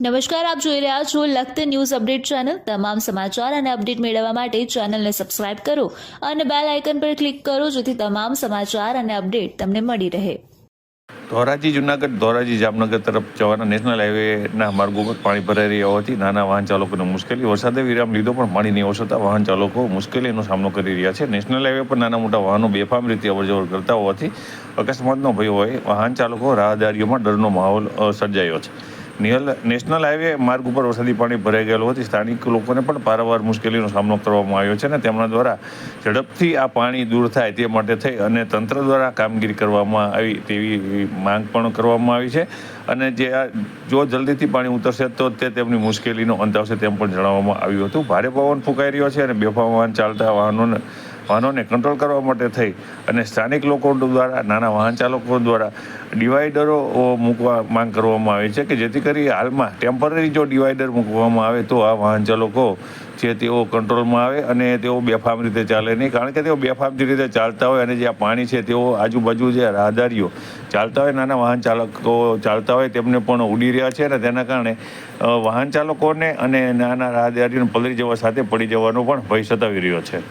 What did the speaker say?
નમસ્કાર, આપ જોઈ રહ્યા છો લખત ન્યૂઝ અપડેટ ચેનલ। તમામ સમાચાર અને અપડેટ મેળવવા માટે ચેનલને સબસ્ક્રાઇબ કરો અને બેલ આઇકન પર ક્લિક કરો જેથી તમામ સમાચાર અને અપડેટ તમને મળી રહે। ધોરાજી જુનાગઢ ધોરાજી જામનગર તરફ જવાના નેશનલ હાઈવેના માર્ગો પર પાણી ભરાઈ રહ્યા હોવાથી નાના વાહન ચાલકોને મુશ્કેલી। વરસાદે વિરામ લીધો પણ પાણી નહીં ઓસરતા વાહન ચાલકો મુશ્કેલીનો સામનો કરી રહ્યા છે। નેશનલ હાઈવે પર નાના મોટા વાહનો બેફામ રીતે અવરજવર કરતા હોવાથી અકસ્માતનો ભય હોય વાહન ચાલકો રાહદારીઓમાં ડરનો માહોલ સર્જાયો છે। નેશનલ હાઈવે માર્ગ ઉપર વરસાદી પાણી ભરાઈ ગયેલું હોવાથી સ્થાનિક લોકોને પણ પારાવાર મુશ્કેલીનો સામનો કરવામાં આવ્યો છે અને તેમના દ્વારા ઝડપથી આ પાણી દૂર થાય તે માટે થઈ અને તંત્ર દ્વારા કામગીરી કરવામાં આવી તેવી માંગ પણ કરવામાં આવી છે અને જો જલ્દીથી પાણી ઉતરશે તો તે તેમની મુશ્કેલીનો અંત આવશે તેમ પણ જણાવવામાં આવ્યું હતું। ભારે પવન ફૂંકાઈ રહ્યો છે અને બેફામ વાહન ચાલતા વાહનોને કંટ્રોલ કરવા માટે થઈ અને સ્થાનિક લોકો દ્વારા નાના વાહન ચાલકો દ્વારા ડિવાઈડરો મૂકવા માંગ કરવામાં આવી છે કે જેથી કરી હાલમાં ટેમ્પરરી જો ડિવાઈડર મૂકવામાં આવે તો આ વાહન ચાલકો છે તેઓ કંટ્રોલમાં આવે અને તેઓ બેફામ રીતે ચાલે નહીં, કારણ કે તેઓ બેફામ રીતે ચાલતા હોય અને જે આ પાણી છે તેઓ આજુબાજુ જે રાહદારીઓ ચાલતા હોય નાના વાહન ચાલકો ચાલતા હોય તેમને પણ ઉડી રહ્યા છે અને તેના કારણે વાહન ચાલકોને અને નાના રાહદારીઓને પલળી જવા સાથે પડી જવાનો પણ ભય સતાવી રહ્યો છે।